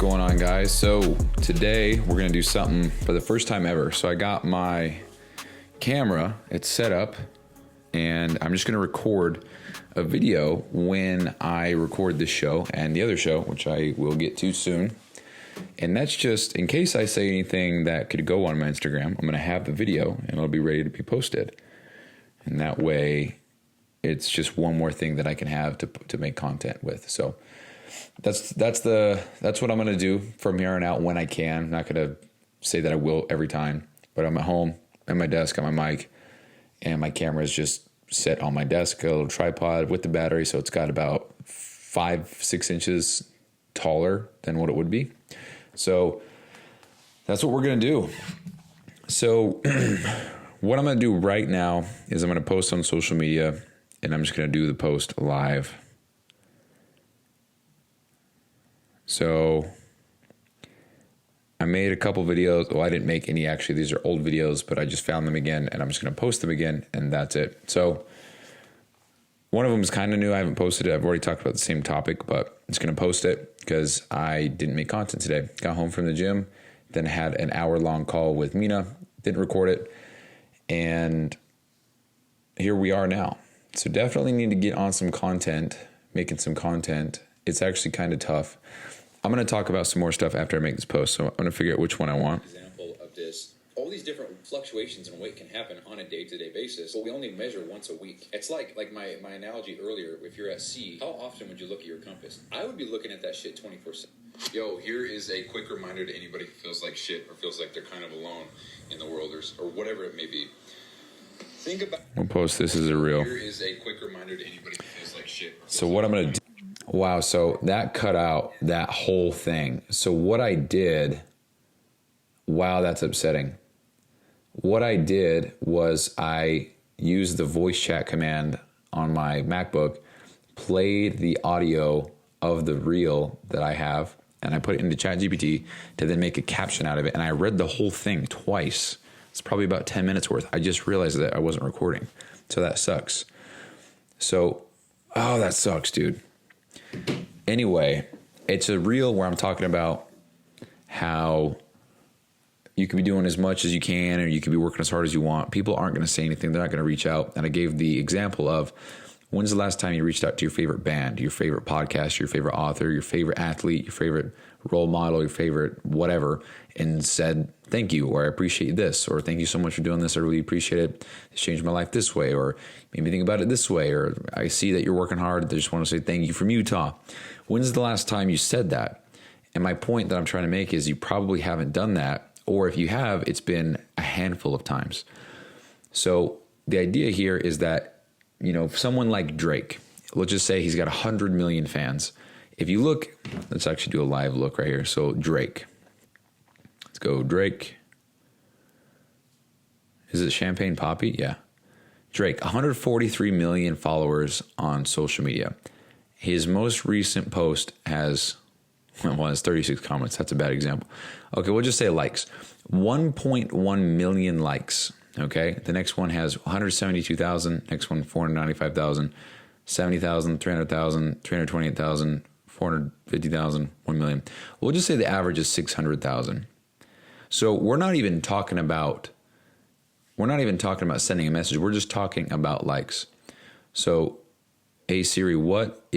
going on, guys? So today we're gonna do something for the first time ever. So I got my camera, it's set up, and I'm just gonna record a video when I record this show and the other show, which I will get to soon. And that's just in case I say anything that could go on my Instagram. I'm gonna have the video and it'll be ready to be posted. And that way it's just one more thing that I can have to make content with. So that's what I'm gonna do from here on out when I can. I'm not gonna say that I will every time, but I'm at home at my desk, got my mic, and my camera is just set on my desk, a little tripod with the battery, so it's got about 5-6 inches taller than what it would be. So that's what we're gonna do. So what I'm gonna do right now is I'm gonna post on social media, and I'm just gonna do the post live. So I made a couple videos. Well, I didn't make any actually. These are old videos, but I just found them again, and I'm just going to post them again, and that's it. So one of them is kind of new. I haven't posted it. I've already talked about the same topic, but I'm just going to post it because I didn't make content today. Got home from the gym, then had an hour-long call with Mina. Didn't record it, and here we are now. So definitely need to get on some content, making some content. It's actually kind of tough. I'm going to talk about some more stuff after I make this post, so I'm going to figure out which one I want. Example of this, all these different fluctuations in weight can happen on a day-to-day basis, but we only measure once a week. It's like my analogy earlier, if you're at sea, how often would you look at your compass? I would be looking at that shit 24/7. Yo, here is a quick reminder to anybody who feels like shit or feels like they're kind of alone in the world or whatever it may be. Think about... We'll post this as a reel. Here is a quick reminder to anybody who feels like shit. So what I'm going to do... Wow, so that cut out that whole thing. So what I did, wow, that's upsetting. What I did was I used the voice chat command on my MacBook, played the audio of the reel that I have, and I put it into ChatGPT to then make a caption out of it. And I read the whole thing twice. It's probably about 10 minutes worth. I just realized that I wasn't recording. So that sucks. So, oh, that sucks, dude. Anyway, it's a reel where I'm talking about how you could be doing as much as you can, or you could be working as hard as you want. People aren't going to say anything. They're not going to reach out. And I gave the example of when's the last time you reached out to your favorite band, your favorite podcast, your favorite author, your favorite athlete, your favorite role model, your favorite whatever, and said, thank you, or I appreciate this, or thank you so much for doing this. I really appreciate it. It's changed my life this way, or made me think about it this way, or I see that you're working hard. I just want to say thank you from Utah. When's the last time you said that? And my point that I'm trying to make is you probably haven't done that, or if you have, it's been a handful of times. So the idea here is that, you know, someone like Drake, let's just say he's got 100 million fans. If you look, let's actually do a live look right here. So Drake. Let's go Drake. Is it Champagne Poppy? Yeah. Drake, 143 million followers on social media. His most recent post has 36 comments. That's a bad example. Okay, we'll just say likes. 1.1 million likes. Okay, the next one has 172,000. Next one, 495,000. 70,000, 300,000, 328,000, 450,000, 1 million. We'll just say the average is 600,000. So we're not even talking about sending a message. We're just talking about likes. So, hey Siri, what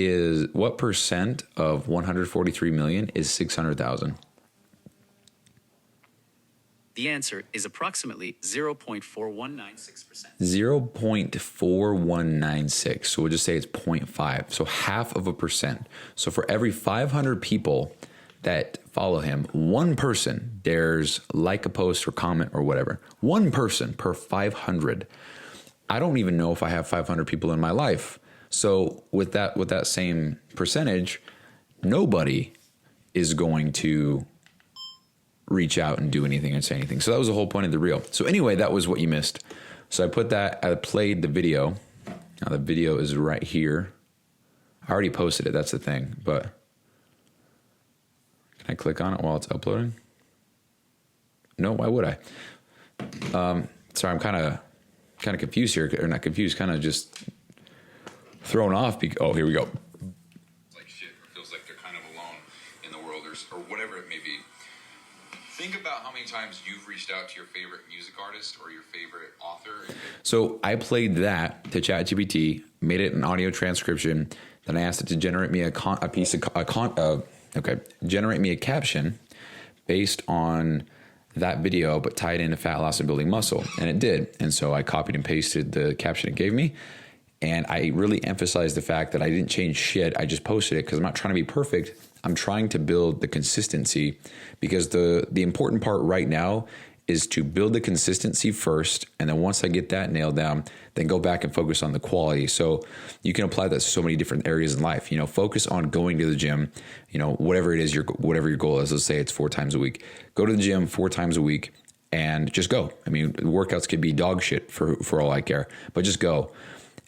percent of 143 million is 600,000? The answer is approximately 0.4196%. 0.4196. So we'll just say it's 0.5. So half of a percent. So for every 500 people that follow him, one person dares like a post or comment or whatever. One person per 500. I don't even know if I have 500 people in my life. So with that same percentage, nobody is going to reach out and do anything and say anything. So that was the whole point of the reel. So anyway, that was what you missed. So I played the video. Now the video is right here. I already posted it. That's the thing. But can I click on it while it's uploading? No, why would I? Sorry, I'm kind of confused here. Or not confused, kind of just thrown off. Oh, here we go. Like shit, or feels like they're kind of alone in the world, or whatever it Think about how many times you've reached out to your favorite music artist or your favorite author. So I played that to ChatGPT, made it an audio transcription. Then I asked it to generate me generate me a caption based on that video, but tied into fat loss and building muscle. And it did. And so I copied and pasted the caption it gave me. And I really emphasized the fact that I didn't change shit. I just posted it because I'm not trying to be perfect. I'm trying to build the consistency, because the important part right now is to build the consistency first. And then once I get that nailed down, then go back and focus on the quality. So you can apply that to so many different areas in life. You know, focus on going to the gym, you know, whatever it is, whatever your goal is. Let's say it's 4 times a week. Go to the gym 4 times a week and just go. I mean, workouts could be dog shit for all I care, but just go.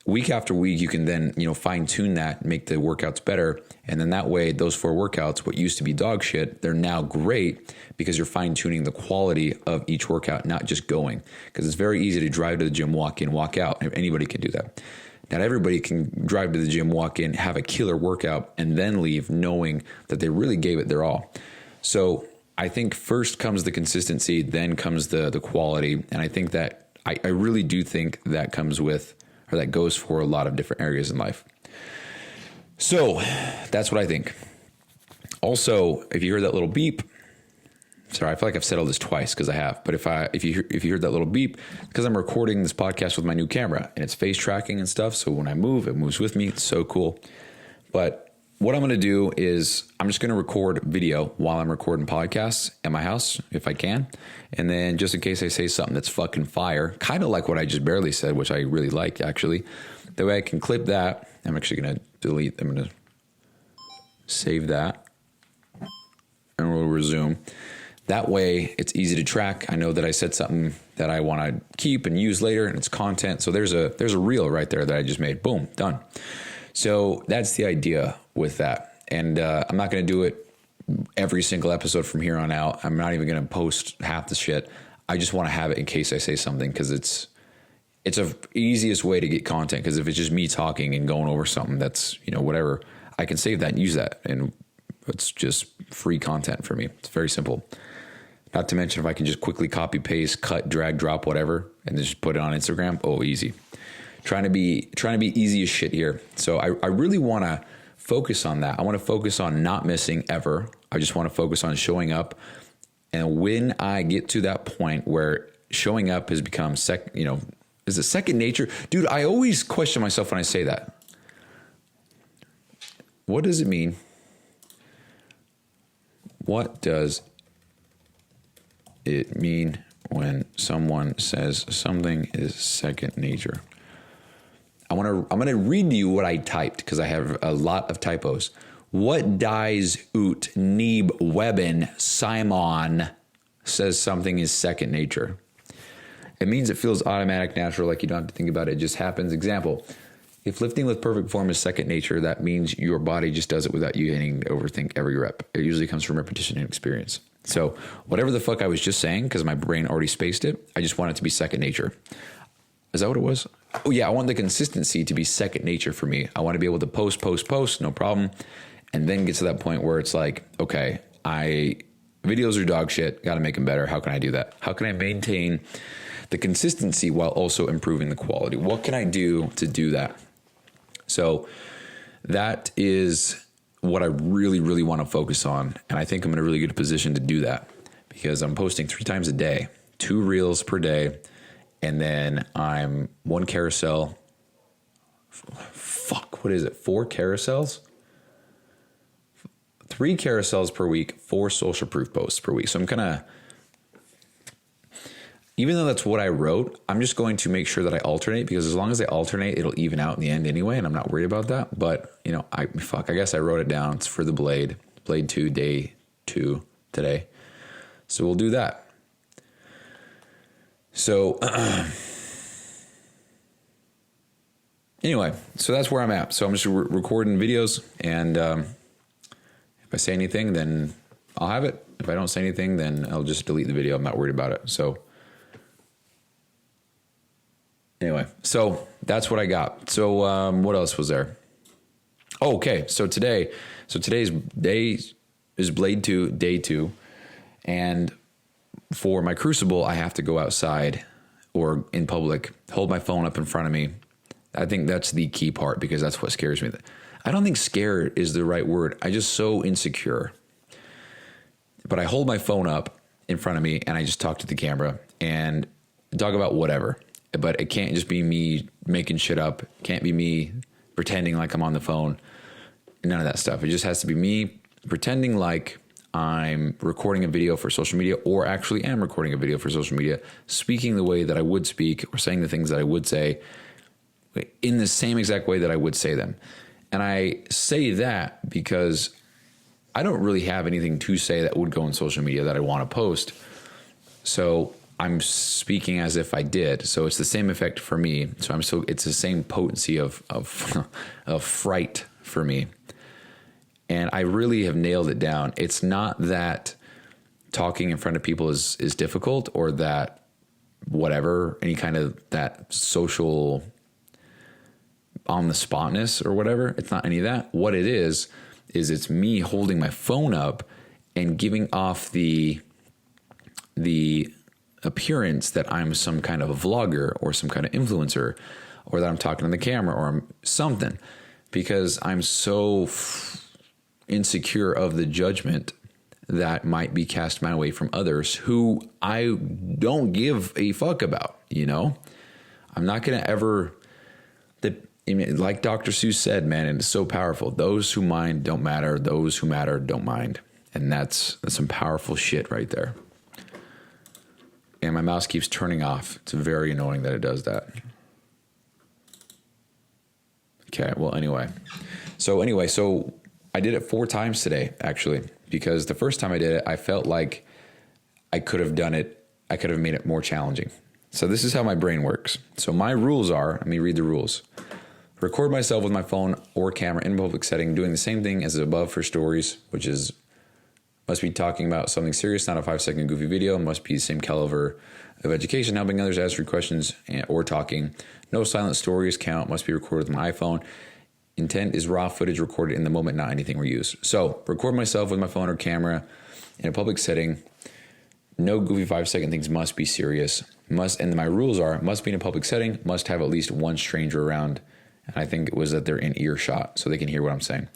Week after week, you can then, you know, fine tune that, make the workouts better. And then that way, those 4 workouts, what used to be dog shit, they're now great because you're fine tuning the quality of each workout, not just going. Because it's very easy to drive to the gym, walk in, walk out. Anybody can do that. Not everybody can drive to the gym, walk in, have a killer workout, and then leave knowing that they really gave it their all. So I think first comes the consistency, then comes the quality. And I think that I really do think that comes with, or that goes for a lot of different areas in life. So that's what I think. Also, if you heard that little beep, sorry, I feel like I've said all this twice because I have, but if you heard that little beep, because I'm recording this podcast with my new camera and it's face tracking and stuff. So when I move, it moves with me. It's so cool. But what I'm going to do is I'm just going to record video while I'm recording podcasts at my house, if I can. And then just in case I say something that's fucking fire, kind of like what I just barely said, which I really liked actually, that way I can clip that. I'm actually going to I'm going to save that and we'll resume. That way it's easy to track. I know that I said something that I want to keep and use later and it's content. So there's a reel right there that I just made. Boom, done. So that's the idea with that. And I'm not going to do it every single episode from here on out. I'm not even going to post half the shit. I just want to have it in case I say something, because it's a easiest way to get content. Because if it's just me talking and going over something that's, you know, whatever, I can save that and use that. And it's just free content for me. It's very simple. Not to mention if I can just quickly copy, paste, cut, drag, drop, whatever, and just put it on Instagram. Oh, easy. Trying to be easy as shit here. So I really want to focus on that. I want to focus on not missing ever. I just want to focus on showing up. And when I get to that point where showing up has become is it second nature? Dude, I always question myself when I say that. What does it mean? What does it mean when someone says something is second nature? I'm going to read to you what I typed because I have a lot of typos. What dies ut neb weben Simon says something is second nature. It means it feels automatic, natural, like you don't have to think about it. It just happens. Example, if lifting with perfect form is second nature, that means your body just does it without you having to overthink every rep. It usually comes from repetition and experience. So whatever the fuck I was just saying, because my brain already spaced it, I just want it to be second nature. Is that what it was? Oh yeah, I want the consistency to be second nature for me. I want to be able to post, no problem. And then get to that point where it's like, okay, videos are dog shit. Got to make them better. How can I do that? How can I maintain the consistency while also improving the quality? What can I do to do that? So that is what I really, really want to focus on. And I think I'm in a really good position to do that because I'm posting 3 times a day, 2 reels per day. And then I'm 1 carousel. What is it? 4 carousels? 3 carousels per week, 4 social proof posts per week. So I'm kind of, even though that's what I wrote, I'm just going to make sure that I alternate, because as long as I alternate, it'll even out in the end anyway. And I'm not worried about that. But, you know, I guess I wrote it down. It's for the Blade 2, day 2 today. So we'll do that. So anyway, so that's where I'm at. So I'm just recording videos, and if I say anything, then I'll have it. If I don't say anything, then I'll just delete the video. I'm not worried about it. So anyway, so that's what I got. So what else was there? Oh, okay. So today's day is Blade 2, day 2, and for my crucible, I have to go outside or in public, hold my phone up in front of me. I think that's the key part because that's what scares me. I don't think scared is the right word. I just so insecure. But I hold my phone up in front of me and I just talk to the camera and talk about whatever. But it can't just be me making shit up. It can't be me pretending like I'm on the phone. None of that stuff. It just has to be me pretending like I'm recording a video for social media or actually am recording a video for social media, speaking the way that I would speak or saying the things that I would say in the same exact way that I would say them. And I say that because I don't really have anything to say that would go on social media that I want to post. So I'm speaking as if I did. So it's the same effect for me. So it's the same potency of of fright for me. And I really have nailed it down. It's not that talking in front of people is difficult or that whatever, any kind of that social on the spotness or whatever. It's not any of that. What it is it's me holding my phone up and giving off the appearance that I'm some kind of a vlogger or some kind of influencer or that I'm talking on the camera or I'm something because I'm so insecure of the judgment that might be cast my way from others who I don't give a fuck about, you know? I'm not going to ever, like Dr. Seuss said, man, and it's so powerful. Those who mind don't matter. Those who matter don't mind. And that's some powerful shit right there. And my mouse keeps turning off. It's very annoying that it does that. Okay, well, anyway. So I did it 4 times today, actually, because the first time I did it, I felt like I could have done it. I could have made it more challenging. So this is how my brain works. So my rules are, let me read the rules. Record myself with my phone or camera in a public setting, doing the same thing as above for stories, which is must be talking about something serious, not a 5-second goofy video. Must be the same caliber of education, helping others answer questions or talking. No silent stories count. Must be recorded with my iPhone. Intent is raw footage recorded in the moment, not anything reused. So record myself with my phone or camera in a public setting. No goofy 5-second things. Must be serious. And my rules are must be in a public setting. Must have at least one stranger around. And I think it was that they're in earshot so they can hear what I'm saying.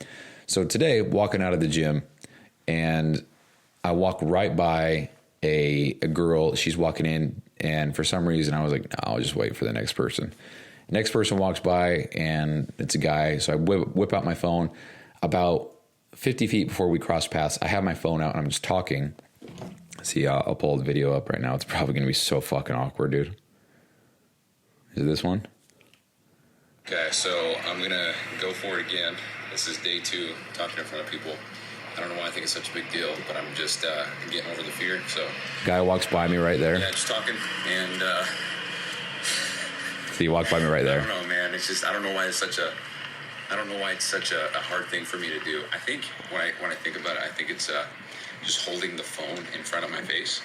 So today, walking out of the gym, and I walk right by a girl. She's walking in, and for some reason, I was like, no, I'll just wait for the next person. Next person walks by, and it's a guy. So I whip out my phone. About 50 feet before we cross paths, I have my phone out, and I'm just talking. See, I'll pull the video up right now. It's probably going to be so fucking awkward, dude. Is it this one? Okay, so I'm going to go for it again. This is day 2, talking in front of people. I don't know why I think it's such a big deal, but I'm just getting over the fear. So Guy walks by me right there. Yeah, just talking, and so you walk by me right there. I don't know, man. It's just I don't know why it's such a hard thing for me to do. I think when I think about it, I think it's just holding the phone in front of my face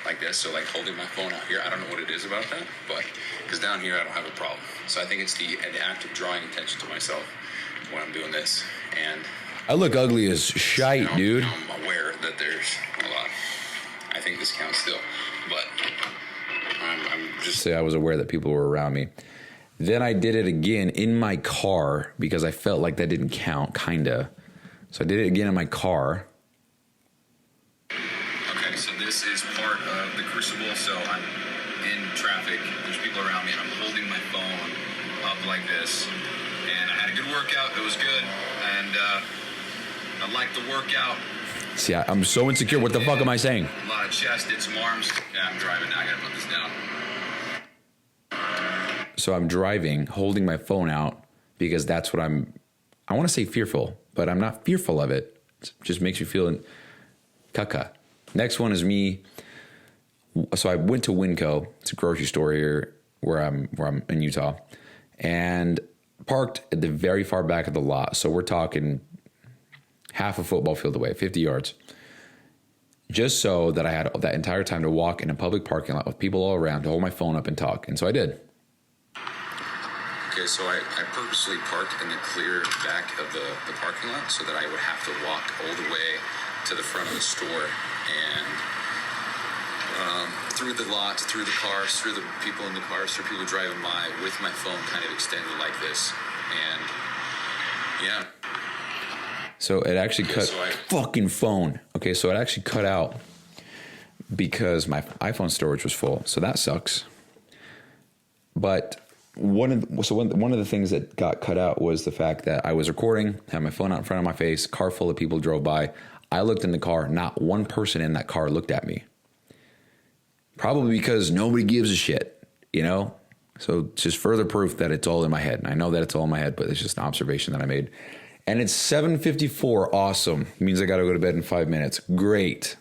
like this. So like holding my phone out here. I don't know what it is about that, but because down here I don't have a problem. So I think it's the act of drawing attention to myself when I'm doing this. And I look ugly as shite, dude. I'm aware that there's a lot. I think this counts still, but I'm just... Say I was aware that people were around me. Then I did it again in my car because I felt like that didn't count, kinda. So I did it again in my car. Okay, so this is part of the crucible. So I'm in traffic. There's people around me, and I'm holding my phone up like this. And I had a good workout. It was good, and I liked the workout. See, I'm so insecure. What the fuck am I saying? A lot of chest, did some arms. Yeah, I'm driving now. I gotta put this down. So I'm driving, holding my phone out because that's what I want to say fearful, but I'm not fearful of it. It just makes me feel caca. Next one is me. So I went to Winco. It's a grocery store here where I'm in Utah, and parked at the very far back of the lot. So we're talking half a football field away, 50 yards. Just so that I had that entire time to walk in a public parking lot with people all around to hold my phone up and talk. And so I did. Okay, so I purposely parked in the clear back of the parking lot so that I would have to walk all the way to the front of the store. And through the lots, through the cars, through the people in the cars, through people driving by with my phone kind of extended like this. And yeah. So it actually fucking phone. Okay, so it actually cut out because my iPhone storage was full. So that sucks. But one of the things that got cut out was the fact that I was recording, had my phone out in front of my face, car full of people drove by. I looked in the car, not one person in that car looked at me. Probably because nobody gives a shit, you know? So it's just further proof that it's all in my head. And I know that it's all in my head, but it's just an observation that I made. And it's 7:54. Awesome. It means I got to go to bed in 5 minutes. Great.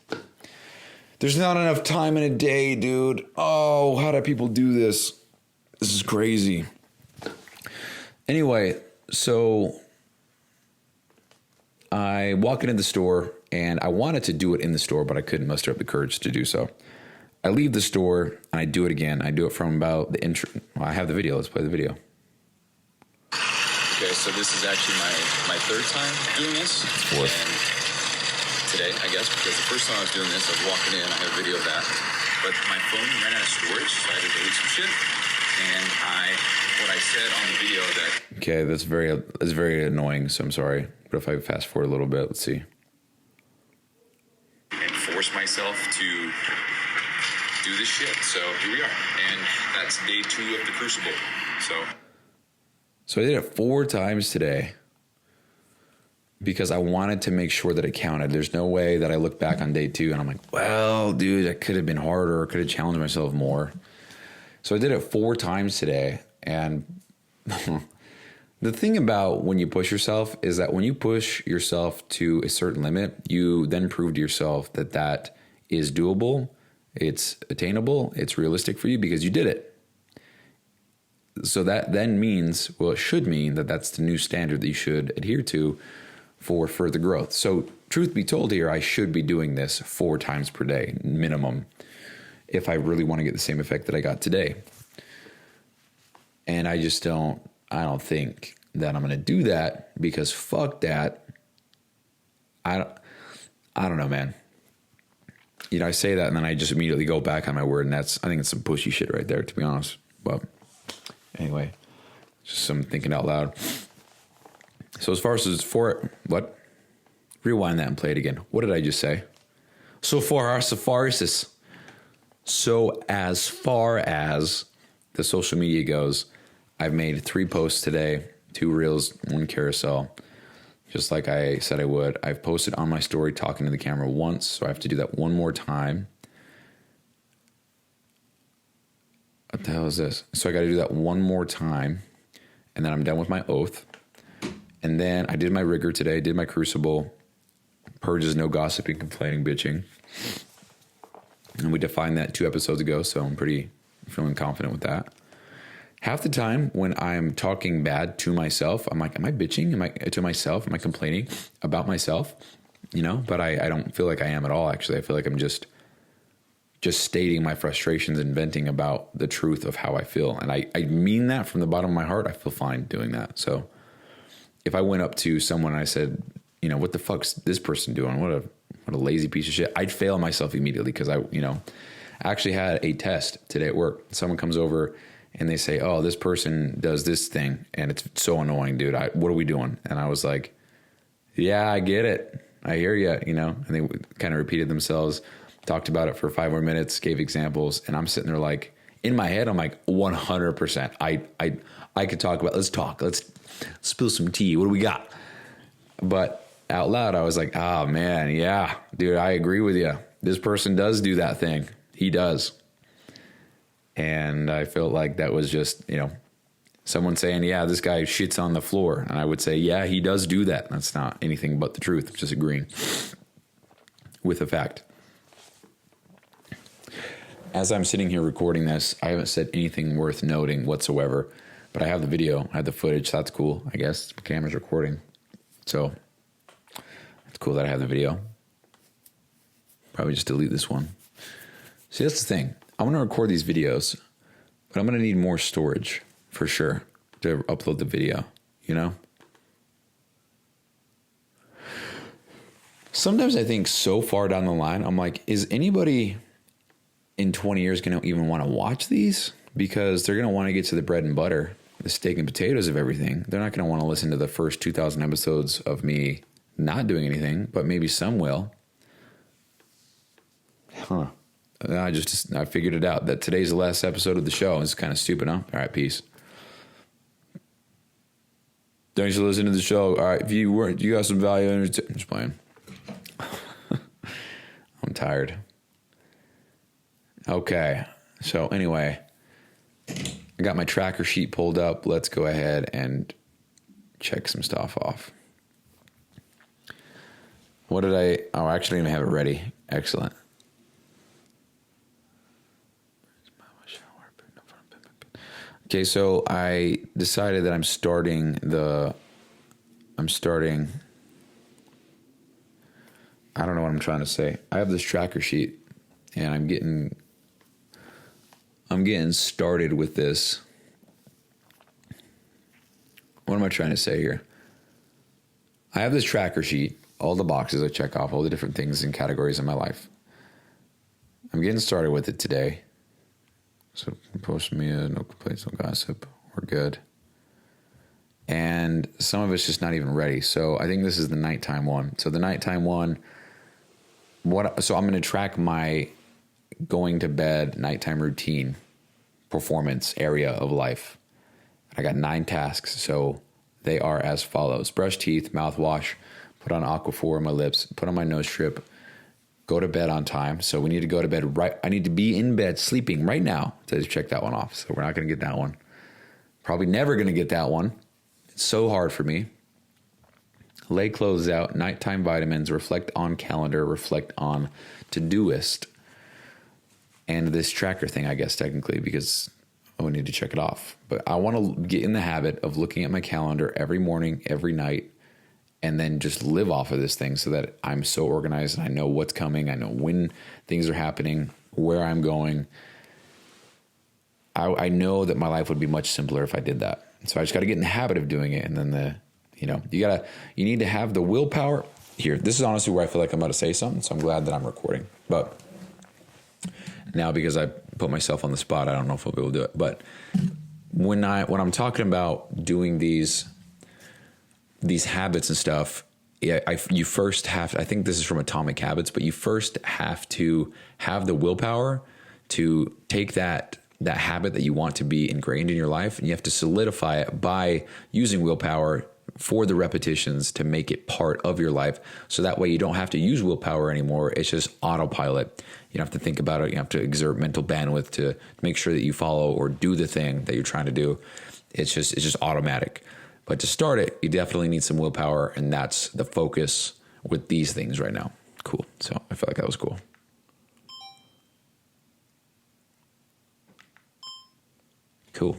There's not enough time in a day, dude. Oh, how do people do this? This is crazy. Anyway, so I walk into the store and I wanted to do it in the store, but I couldn't muster up the courage to do so. I leave the store and I do it again. I do it from about the intro. Well, I have the video. Let's play the video. Okay, so this is actually my third time doing this. Fourth. And today, I guess, because the first time I was doing this, I was walking in, I had a video of that. But my phone ran out of storage, so I had to delete some shit. And what I said on the video that... Okay, that's very annoying, so I'm sorry. But if I fast forward a little bit, let's see. And force myself to do this shit. So here we are. And that's day 2 of the Crucible. So I did it 4 times today because I wanted to make sure that it counted. There's no way that I look back on day 2 and I'm like, well, dude, I could have been harder. Could have challenged myself more. So I did it 4 times today. And the thing about when you push yourself is that when you push yourself to a certain limit, you then prove to yourself that that is doable, it's attainable, it's realistic for you because you did it. So that then means, well, it should mean that that's the new standard that you should adhere to for further growth. So truth be told here, I should be doing this 4 times per day minimum if I really want to get the same effect that I got today. And I don't think that I'm going to do that because fuck that. I don't know, man. You know, I say that and then I just immediately go back on my word, and I think it's some pushy shit right there, to be honest. But anyway, just some thinking out loud. So as far as what? Rewind that and play it again. What did I just say? So as far as the social media goes, I've made 3 posts today, 2 reels, 1 carousel, just like I said I would. I've posted on my story talking to the camera once, so I have to do that 1 more time. What the hell is this? So I got to do that 1 more time, and then I'm done with my oath. And then I did my rigor today, did my crucible, purges, no gossiping, complaining, bitching. And we defined that 2 episodes ago, so I'm feeling confident with that. Half the time when I'm talking bad to myself, I'm like, am I bitching? Am I to myself? Am I complaining about myself? You know, but I don't feel like I am at all, actually. I feel like I'm just stating my frustrations and venting about the truth of how I feel. And I mean that from the bottom of my heart. I feel fine doing that. So if I went up to someone and I said, you know, what the fuck's this person doing? What a lazy piece of shit. I'd fail myself immediately because I actually had a test today at work. Someone comes over and they say, oh, this person does this thing and it's so annoying, dude. What are we doing? And I was like, yeah, I get it. I hear you, you know, and they kind of repeated themselves, talked about it for 5 more minutes, gave examples. And I'm sitting there like, in my head, I'm like 100%. I could talk about, let's talk. Let's spill some tea. What do we got? But out loud, I was like, oh man, yeah, dude, I agree with you. This person does do that thing. He does. And I felt like that was just, you know, someone saying, yeah, this guy shits on the floor. And I would say, yeah, he does do that. That's not anything but the truth. I'm just agreeing with the fact. As I'm sitting here recording this, I haven't said anything worth noting whatsoever, but I have the video, I have the footage. So that's cool, I guess. The camera's recording. So it's cool that I have the video. Probably just delete this one. See, that's the thing. I'm going to record these videos, but I'm going to need more storage for sure to upload the video, you know? Sometimes I think so far down the line, I'm like, is anybody in 20 years going to even want to watch these, because they're going to want to get to the bread and butter, the steak and potatoes of everything. They're not going to want to listen to the first 2,000 episodes of me not doing anything, but maybe some will. Huh. I figured it out that today's the last episode of the show. It's kind of stupid, huh? All right, peace. Thanks for listening to the show. All right, if you got some value in it, I'm just playing. I'm tired. Okay, so anyway, I got my tracker sheet pulled up. Let's go ahead and check some stuff off. What did I... Oh, I actually didn't have it ready. Excellent. Okay, so I decided that I'm starting... I don't know what I'm trying to say. I have this tracker sheet, and I'm getting started with this. What am I trying to say here? I have this tracker sheet, all the boxes I check off, all the different things and categories in my life. I'm getting started with it today. So social media, no complaints, no gossip, we're good. And some of it's just not even ready. So I think this is the nighttime one. So the nighttime one, so I'm going to track my going to bed nighttime routine performance area of life. I got 9 tasks. So they are as follows: brush teeth, mouthwash, put on Aquaphor on my lips, put on my nose strip, go to bed on time. So we need to go to bed right. I need to be in bed sleeping right now to check that one off. So we're not going to get that one. Probably never going to get that one. It's so hard for me. Lay clothes out, nighttime vitamins, reflect on calendar, reflect on Todoist. And this tracker thing, I guess, technically, because I would need to check it off. But I want to get in the habit of looking at my calendar every morning, every night, and then just live off of this thing so that I'm so organized and I know what's coming. I know when things are happening, where I'm going. I know that my life would be much simpler if I did that. So I just got to get in the habit of doing it. And then you need to have the willpower. Here, this is honestly where I feel like I'm about to say something. So I'm glad that I'm recording. But now, because I put myself on the spot, I don't know if I'll be able to do it. But when I'm talking about doing these habits and stuff, you first have, I think this is from Atomic Habits, but you first have to have the willpower to take that habit that you want to be ingrained in your life, and you have to solidify it by using willpower for the repetitions to make it part of your life. So that way you don't have to use willpower anymore. It's just autopilot. You don't have to think about it. You have to exert mental bandwidth to make sure that you follow or do the thing that you're trying to do. It's just automatic. But to start it, you definitely need some willpower, and that's the focus with these things right now. Cool. So I feel like that was cool. Cool.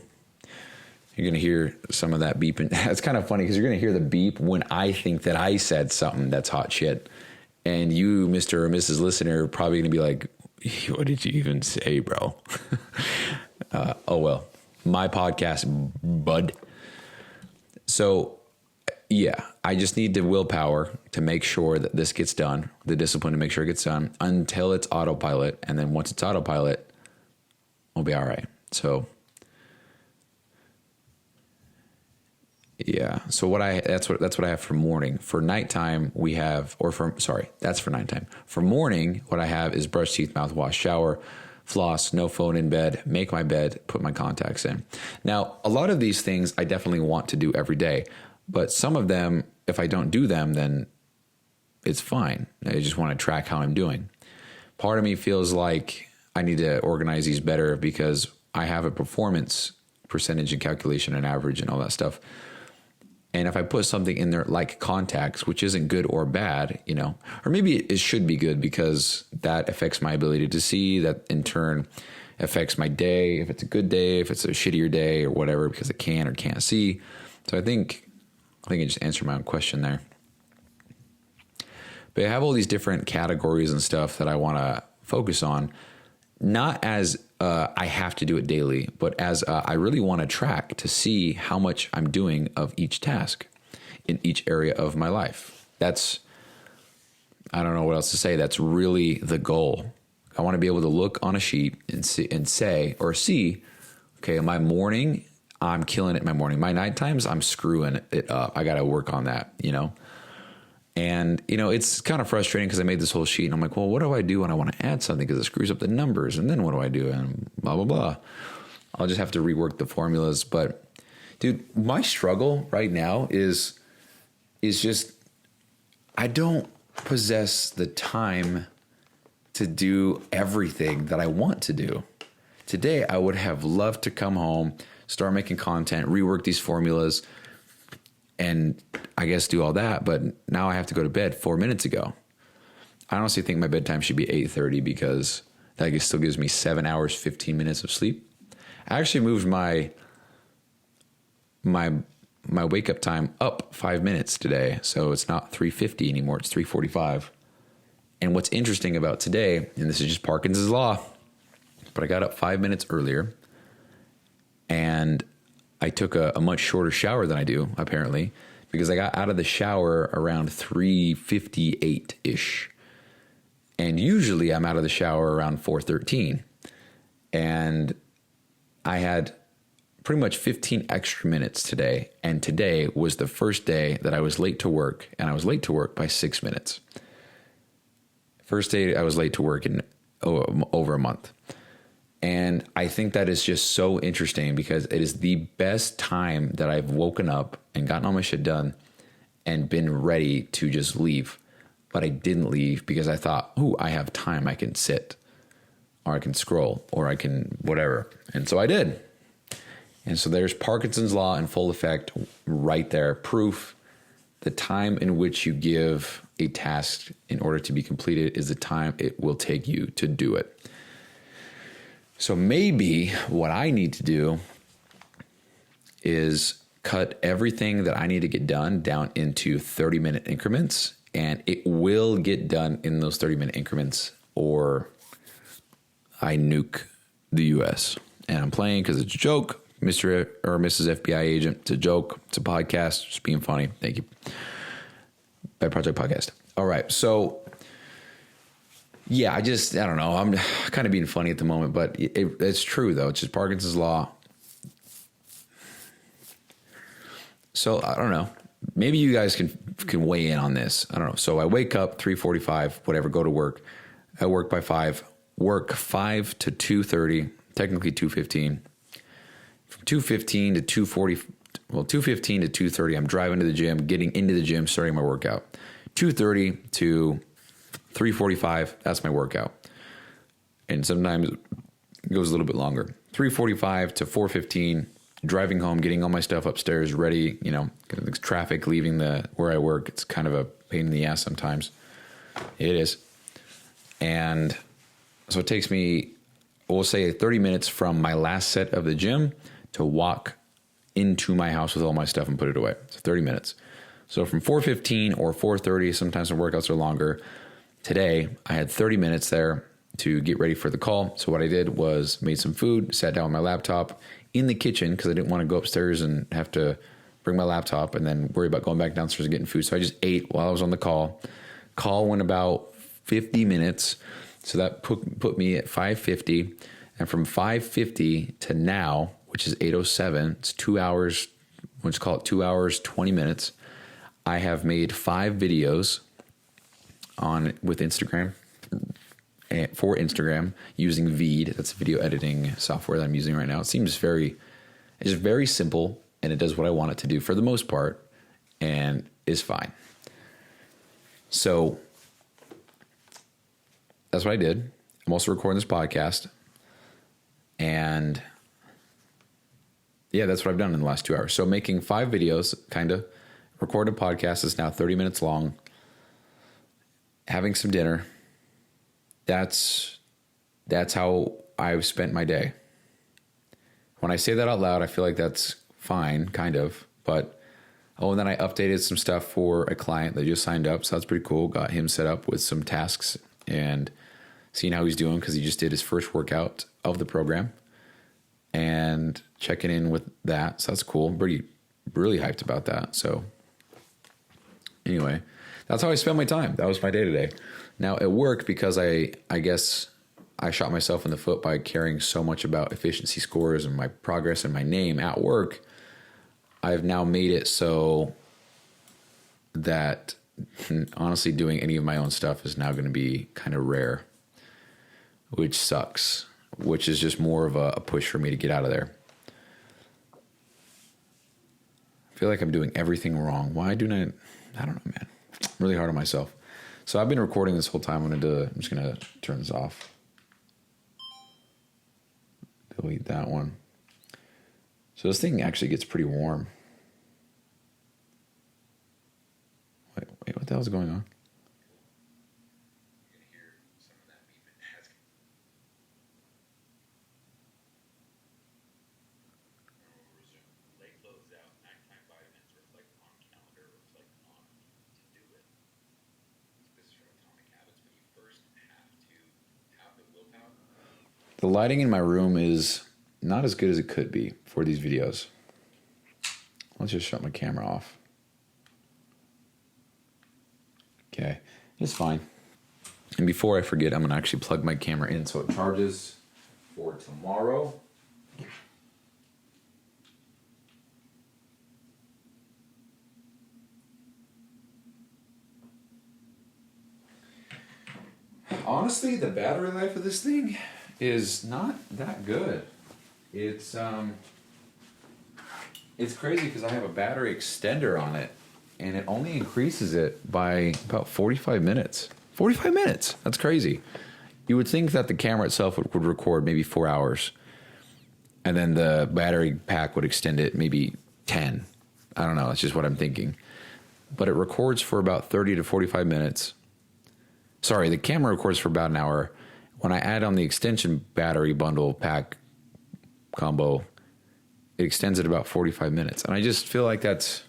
You're going to hear some of that beeping. It's kind of funny because you're going to hear the beep when I think that I said something that's hot shit. And you, Mr. or Mrs. Listener, are probably going to be like, what did you even say, bro? Oh, well. My podcast, bud. So, yeah, I just need the willpower to make sure that this gets done, the discipline to make sure it gets done until it's autopilot. And then once it's autopilot, we'll be all right. So, yeah. So that's what I have for morning. For nighttime, that's for nighttime. For morning, what I have is brush teeth, mouthwash, shower, floss, no phone in bed, make my bed, put my contacts in. Now, a lot of these things I definitely want to do every day, but some of them, if I don't do them, then it's fine. I just want to track how I'm doing. Part of me feels like I need to organize these better because I have a performance percentage and calculation and average and all that stuff. And if I put something in there like contacts, which isn't good or bad, or maybe it should be good because that affects my ability to see, that in turn affects my day, if it's a good day, if it's a shittier day or whatever, because I can or can't see. So I think I just answered my own question there. But I have all these different categories and stuff that I want to focus on, not as I have to do it daily, but as I really want to track to see how much I'm doing of each task in each area of my life. I don't know what else to say. That's really the goal. I want to be able to look on a sheet and see, okay, my morning, I'm killing it in my morning. My night times, I'm screwing it up. I got to work on that, And, it's kind of frustrating because I made this whole sheet and I'm like, well, what do I do when I want to add something? Because it screws up the numbers. And then what do I do? And blah, blah, blah. I'll just have to rework the formulas. But, dude, my struggle right now is just I don't possess the time to do everything that I want to do. Today, I would have loved to come home, start making content, rework these formulas, and I guess do all that. But now I have to go to bed 4 minutes ago. I honestly think my bedtime should be 8:30 because that still gives me 7 hours, 15 minutes of sleep. I actually moved my wake up time up 5 minutes today. So it's not 3:50 anymore. It's 3:45. And what's interesting about today, and this is just Parkinson's law, but I got up 5 minutes earlier and I took a much shorter shower than I do, apparently, because I got out of the shower around 3:58-ish. And usually I'm out of the shower around 4:13. And I had pretty much 15 extra minutes today. And today was the first day that I was late to work, and I was late to work by 6 minutes. First day I was late to work in over a month. And I think that is just so interesting because it is the best time that I've woken up and gotten all my shit done and been ready to just leave. But I didn't leave because I thought, I have time. I can sit or I can scroll or I can whatever. And so I did. And so there's Parkinson's law in full effect right there. Proof. The time in which you give a task in order to be completed is the time it will take you to do it. So maybe what I need to do is cut everything that I need to get done down into 30-minute increments, and it will get done in those 30-minute increments, or I nuke the U.S. And I'm playing because it's a joke. Mr. or Mrs. FBI agent, it's a joke. It's a podcast. Just being funny. Thank you. Bad Project Podcast. All right. So, yeah, I don't know. I'm kind of being funny at the moment, but it's true, though. It's just Parkinson's law. So, I don't know. Maybe you guys can weigh in on this. I don't know. So, I wake up 3:45, whatever, go to work. I work by 5. Work 5 to 2:30, technically 2:15. From 2:15 to 2:40, 2:15 to 2:30, I'm driving to the gym, getting into the gym, starting my workout. 2:30 to 3:45, that's my workout. And sometimes it goes a little bit longer. 3:45 to 4:15, driving home, getting all my stuff upstairs ready, traffic leaving where I work. It's kind of a pain in the ass sometimes. It is. And so it takes me, we'll say 30 minutes from my last set of the gym to walk into my house with all my stuff and put it away. So 30 minutes. So from 4:15 or 4:30, sometimes the workouts are longer. Today, I had 30 minutes there to get ready for the call. So what I did was made some food, sat down with my laptop in the kitchen because I didn't want to go upstairs and have to bring my laptop and then worry about going back downstairs and getting food. So I just ate while I was on the call. Call went about 50 minutes. So that put me at 5:50. And from 5:50 to now, which is 8:07, it's 2 hours, let's call it 2 hours, 20 minutes. I have made 5 videos with Instagram, for Instagram, using Veed. That's a video editing software that I'm using right now. It seems it's very simple, and it does what I want it to do for the most part, and is fine. So that's what I did. I'm also recording this podcast, and yeah, that's what I've done in the last 2 hours. So making 5 videos, kind of, recorded a podcast is now 30 minutes long, having some dinner. That's how I've spent my day. When I say that out loud, I feel like that's fine, kind of, but and then I updated some stuff for a client that just signed up, so that's pretty cool. Got him set up with some tasks and seeing how he's doing because he just did his first workout of the program and checking in with that. So that's cool. Really hyped about that. So anyway, that's how I spent my time. That was my day today. Now at work, because I guess I shot myself in the foot by caring so much about efficiency scores and my progress and my name at work. I've now made it so that honestly doing any of my own stuff is now going to be kind of rare, which sucks, which is just more of a push for me to get out of there. I feel like I'm doing everything wrong. Why do I don't know, man. I'm really hard on myself. So I've been recording this whole time. I'm just going to turn this off. Delete that one. So this thing actually gets pretty warm. Wait, what the hell is going on? The lighting in my room is not as good as it could be for these videos. Let's just shut my camera off. Okay, it's fine. And before I forget, I'm going to actually plug my camera in so it charges for tomorrow. Honestly, the battery life of this thing is not that good. It's crazy because I have a battery extender on it, and it only increases it by about 45 minutes. 45 minutes. That's crazy. You would think that the camera itself would record maybe 4 hours, and then the battery pack would extend it maybe 10. I don't know. That's just what I'm thinking. But it records for about 30 to 45 minutes. Sorry, the camera records for about an hour. When I add on the extension battery bundle pack combo, it extends it about 45 minutes. And I just feel like it's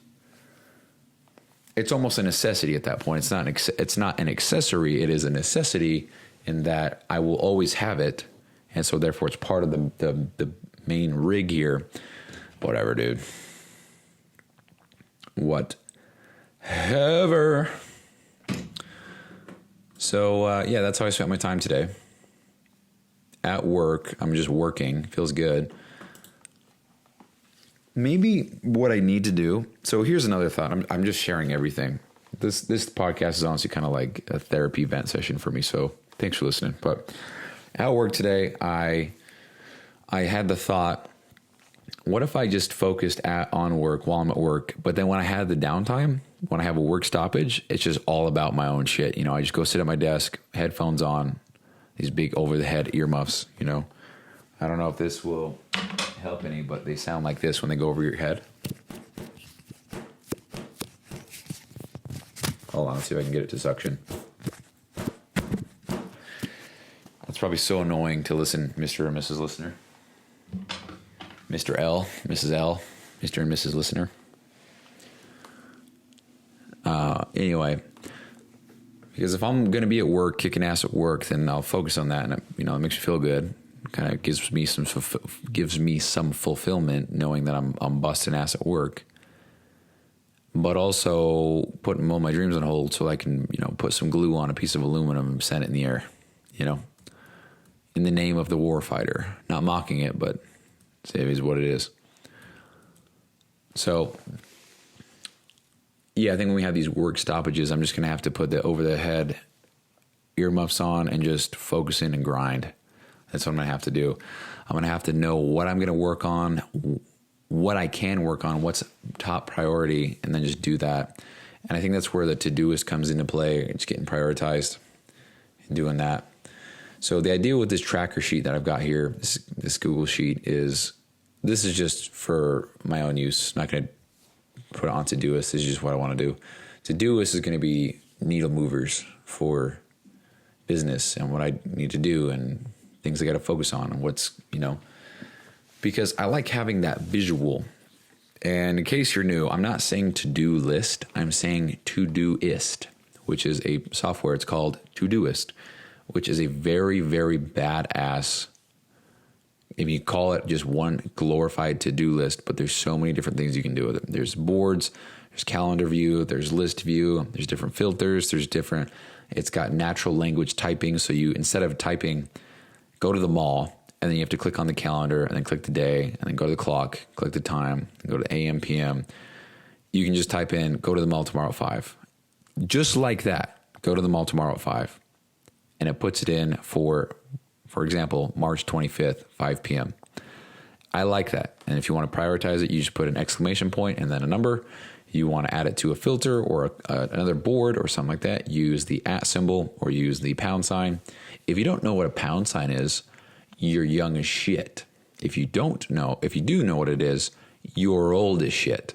almost a necessity at that point. It's not an accessory. It is a necessity in that I will always have it. And so therefore it's part of the main rig here. Whatever, dude. Whatever. So, yeah, that's how I spent my time today. At work, I'm just working. Feels good. Maybe what I need to do. So here's another thought. I'm just sharing everything. This podcast is honestly kind of like a therapy vent session for me. So thanks for listening. But at work today, I had the thought, what if I just focused on work while I'm at work? But then when I had the downtime, when I have a work stoppage, it's just all about my own shit. I just go sit at my desk, headphones on, these big over-the-head earmuffs, I don't know if this will help any, but they sound like this when they go over your head. Hold on, let's see if I can get it to suction. That's probably so annoying to listen, Mr. and Mrs. Listener. Mr. L, Mrs. L, Mr. and Mrs. Listener. Anyway, because if I'm going to be at work, kicking ass at work, then I'll focus on that, and it makes me feel good. Kind of gives me some fulfillment knowing that I'm busting ass at work, but also putting all my dreams on hold so I can put some glue on a piece of aluminum and send it in the air, in the name of the war fighter. Not mocking it, but it is what it is. So, yeah, I think when we have these work stoppages, I'm just going to have to put the over-the-head earmuffs on and just focus in and grind. That's what I'm going to have to do. I'm going to have to know what I'm going to work on, what I can work on, what's top priority, and then just do that. And I think that's where the Todoist comes into play. It's getting prioritized and doing that. So the idea with this tracker sheet that I've got here, this Google sheet, is this is just for my own use. I'm not going to put it on Todoist. This is just what I want to do. Todoist is going to be needle movers for business and what I need to do and things I got to focus on and what's, because I like having that visual. And in case you're new, I'm not saying to-do list. I'm saying Todoist, which is a software. It's called Todoist, which is a very, very badass, if you call it just one glorified to-do list, but there's so many different things you can do with it. There's boards, there's calendar view, there's list view, there's different filters, it's got natural language typing. So you, instead of typing go to the mall, and then you have to click on the calendar and then click the day and then go to the clock, click the time, and go to AM, PM. You can just type in, go to the mall tomorrow at 5. Just like that, go to the mall tomorrow at 5. And it puts it in for example, March 25th, 5 p.m. I like that. And if you want to prioritize it, you just put an exclamation point and then a number. You want to add it to a filter or another board or something like that, use the @ symbol or use the pound sign. If you don't know what a pound sign is, you're young as shit. If you do know what it is, you're old as shit.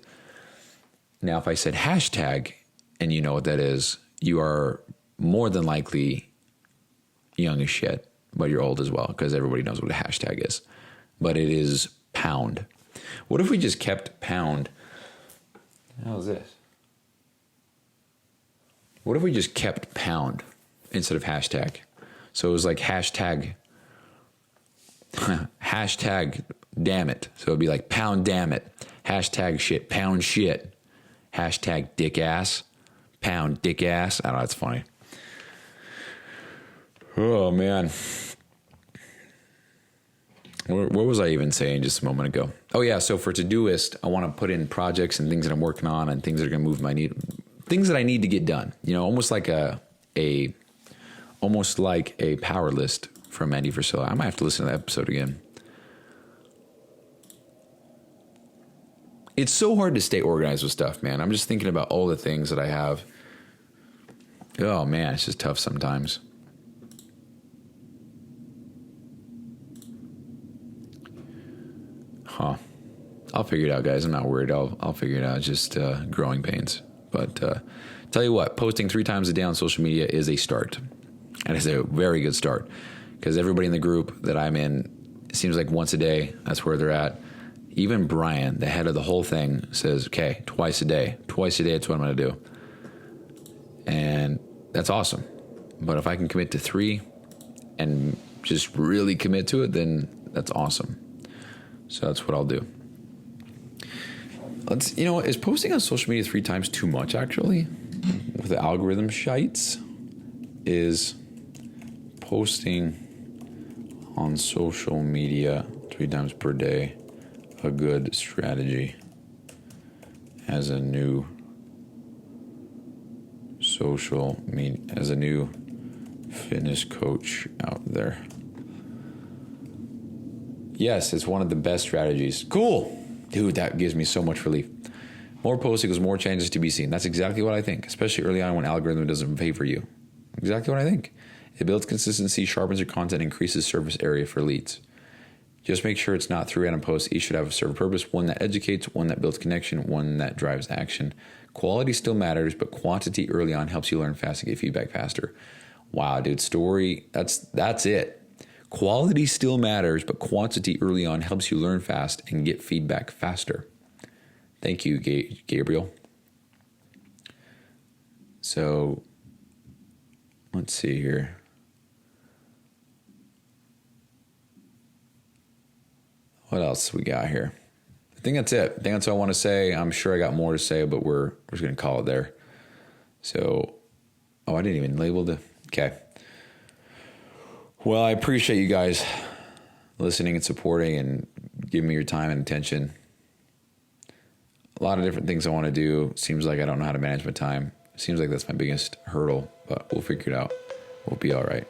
Now, if I said hashtag and you know what that is, you are more than likely young as shit, but you're old as well because everybody knows what a hashtag is. But it is pound. What if we just kept pound? How's this? What if we just kept pound instead of hashtag? So it was like hashtag damn it. So it'd be like pound damn it. Hashtag shit, pound shit. Hashtag dick ass. Pound dick ass. I don't know, it's funny. Oh, man. What was I even saying just a moment ago? Oh, yeah. So for Todoist, I want to put in projects and things that I'm working on and things that are going to move my need, things that I need to get done. You know, almost like a power list from Andy Frisella. I might have to listen to that episode again. It's so hard to stay organized with stuff, man. I'm just thinking about all the things that I have. Oh, man, it's just tough sometimes. Huh. I'll figure it out, guys. I'm not worried. I'll figure it out. It's just growing pains. But tell you what, posting 3 times a day on social media is a start. And it's a very good start. Because everybody in the group that I'm in, it seems like once a day, that's where they're at. Even Brian, the head of the whole thing, says, okay, twice a day. Twice a day, that's what I'm going to do. And that's awesome. But if I can commit to 3 and just really commit to it, then that's awesome. So that's what I'll do. Is posting on social media 3 times too much, actually? With the algorithm shites? Is posting on social media 3 times per day a good strategy as a new fitness coach out there? Yes, it's one of the best strategies. Cool. Dude, that gives me so much relief. More posting is more chances to be seen. That's exactly what I think, especially early on when algorithm doesn't favor you. Exactly what I think. It builds consistency, sharpens your content, increases surface area for leads. Just make sure it's not 3 random posts. Each should have a serve purpose, one that educates, one that builds connection, one that drives action. Quality still matters, but quantity early on helps you learn fast and get feedback faster. Wow, dude, story, that's it. Quality still matters, but quantity early on helps you learn fast and get feedback faster. Thank you, Gabriel. So, let's see here. What else we got here? I think that's it. I think that's all I want to say. I'm sure I got more to say, but we're just going to call it there. So, I didn't even label the... Okay. Well, I appreciate you guys listening and supporting and giving me your time and attention. A lot of different things I want to do. Seems like I don't know how to manage my time. Seems like that's my biggest hurdle, but we'll figure it out. We'll be all right.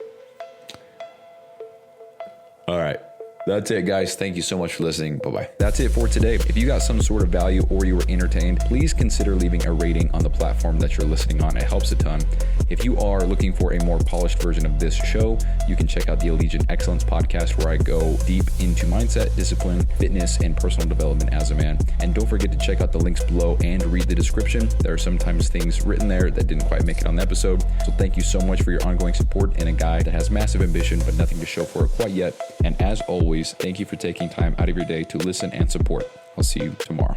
All right. That's it, guys. Thank you so much for listening. Bye-bye. That's it for today. If you got some sort of value or you were entertained, please consider leaving a rating on the platform that you're listening on. It helps a ton. If you are looking for a more polished version of this show, you can check out the Allegiant Excellence podcast, where I go deep into mindset, discipline, fitness, and personal development as a man. And don't forget to check out the links below and read the description. There are sometimes things written there that didn't quite make it on the episode. So thank you so much for your ongoing support in a guy that has massive ambition, but nothing to show for it quite yet. And as always, thank you for taking time out of your day to listen and support. I'll see you tomorrow.